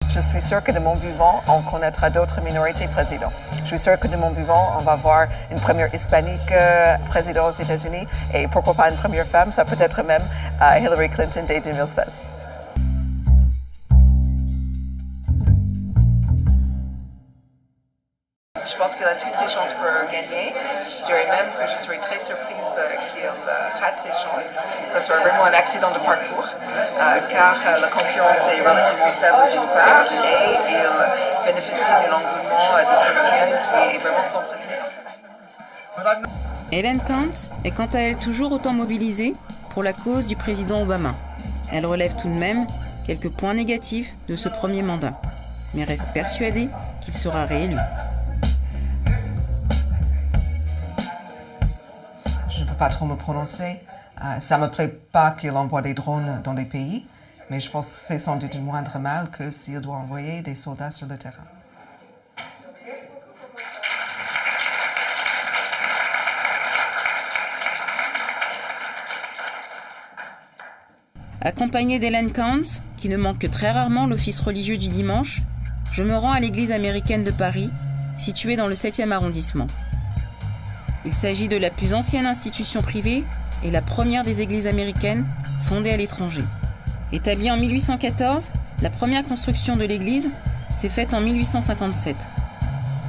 Je suis sûre que de mon vivant, on connaîtra d'autres minorités présidents. Je suis sûre que de mon vivant, on va voir une première hispanique président aux États-Unis et pourquoi pas une première femme, ça peut être même Hillary Clinton dès 2016. Je pense qu'il a toutes ses chances pour gagner. Je dirais même que je serais très surprise qu'il rate ses chances. Ça sera vraiment un accident de parcours, car la concurrence est relativement faible d'une part et il bénéficie d'un engouement de soutien qui est vraiment sans précédent. Helen Kant est quant à elle toujours autant mobilisée pour la cause du président Obama. Elle relève tout de même quelques points négatifs de ce premier mandat, mais reste persuadée qu'il sera réélu. Je ne peux pas trop me prononcer. Ça ne me plaît pas qu'il envoie des drones dans les pays, mais je pense que c'est sans doute un moindre mal que s'il doit envoyer des soldats sur le terrain. Accompagnée d'Helen Kant, qui ne manque que très rarement l'office religieux du dimanche, je me rends à l'église américaine de Paris, située dans le 7e arrondissement. Il s'agit de la plus ancienne institution privée et la première des églises américaines fondée à l'étranger. Établie en 1814, la première construction de l'église s'est faite en 1857.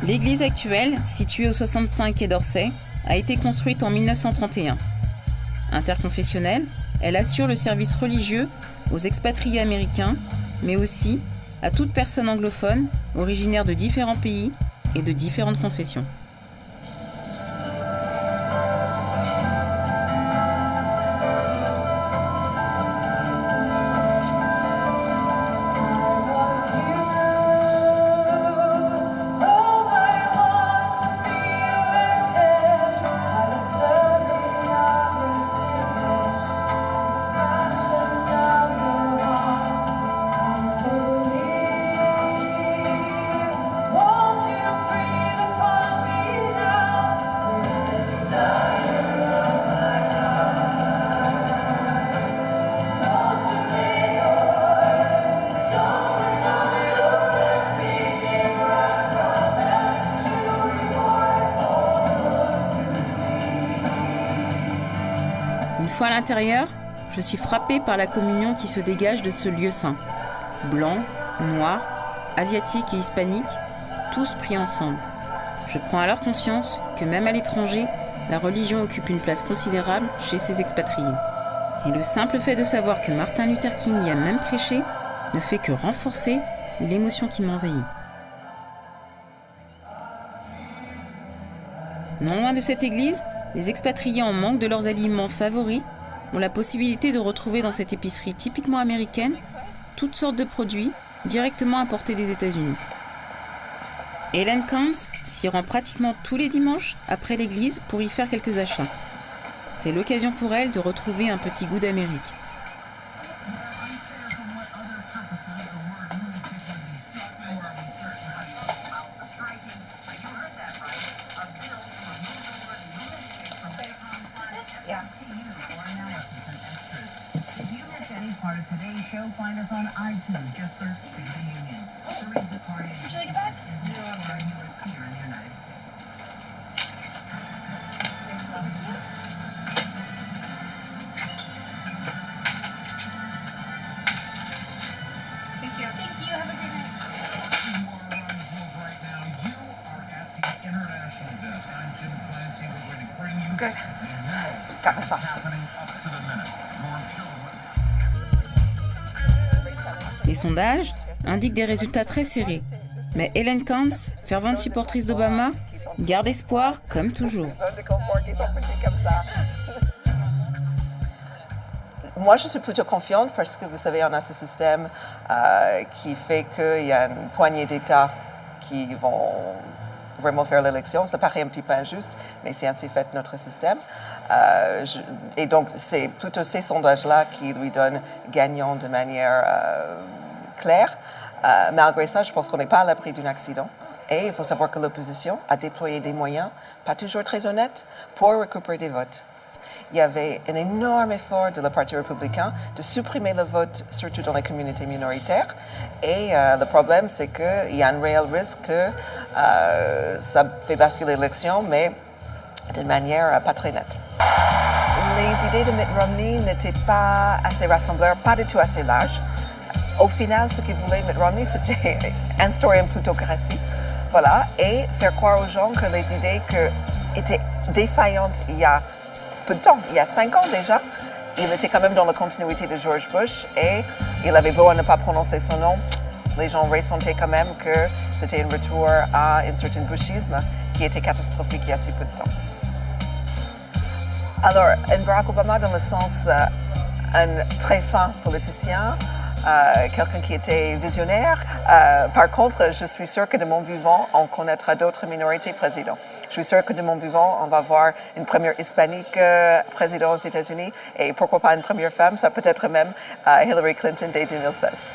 L'église actuelle, située au 65 quai d'Orsay, a été construite en 1931. Interconfessionnelle, elle assure le service religieux aux expatriés américains, mais aussi à toute personne anglophone originaire de différents pays et de différentes confessions. Une fois à l'intérieur, je suis frappée par la communion qui se dégage de ce lieu saint. Blancs, noirs, asiatiques et hispaniques, tous pris ensemble. Je prends alors conscience que même à l'étranger, la religion occupe une place considérable chez ces expatriés. Et le simple fait de savoir que Martin Luther King y a même prêché ne fait que renforcer l'émotion qui m'envahit. Non loin de cette église, les expatriés en manque de leurs aliments favoris ont la possibilité de retrouver dans cette épicerie typiquement américaine toutes sortes de produits directement importés des États-Unis. Helen Kant s'y rend pratiquement tous les dimanches après l'église pour y faire quelques achats. C'est l'occasion pour elle de retrouver un petit goût d'Amérique. Part of today's show, find us on iTunes. Just search State of the Union. The Reads at Party is now our newest here in the United States. Thank you. Thank you. Have a good night. You are around the globe right now. You are at the international desk. I'm Jim Clancy. We're going to bring you Good. got what's happening up to the minute. Norm Schulman. Les sondages indiquent des résultats très serrés, mais Helen Kant, fervente supportrice d'Obama, garde espoir comme toujours. Moi, je suis plutôt confiante parce que, vous savez, on a ce système qui fait qu'il y a une poignée d'États qui vont vraiment faire l'élection. Ça paraît un petit peu injuste, mais c'est ainsi fait notre système. Et donc, c'est plutôt ces sondages-là qui lui donnent gagnant de manière claire. Malgré ça, je pense qu'on n'est pas à l'abri d'un accident. Et il faut savoir que l'opposition a déployé des moyens, pas toujours très honnêtes, pour récupérer des votes. il y avait un énorme effort de le Parti républicain de supprimer le vote, surtout dans les communautés minoritaires. Et le problème, c'est qu'il y a un réel risque que ça fait basculer l'élection, mais d'une manière pas très nette. Les idées de Mitt Romney n'étaient pas assez rassembleurs, pas du tout assez larges. Au final, ce qu'il voulait Mitt Romney, c'était instaurer une plutocratie, voilà, et faire croire aux gens que les idées étaient défaillantes il y a peu de temps, il y a 5 ans déjà. Il était quand même dans la continuité de George Bush et il avait beau à ne pas prononcer son nom, les gens ressentaient quand même que c'était un retour à un certain bushisme qui était catastrophique il y a si peu de temps. Alors, Barack Obama, dans le sens un très fin politicien, quelqu'un qui était visionnaire. Par contre, je suis sûre que de mon vivant, on connaîtra d'autres minorités présidents. Je suis sûre que de mon vivant, on va voir une première hispanique président aux États-Unis et pourquoi pas une première femme, ça peut être même Hillary Clinton dès 2016.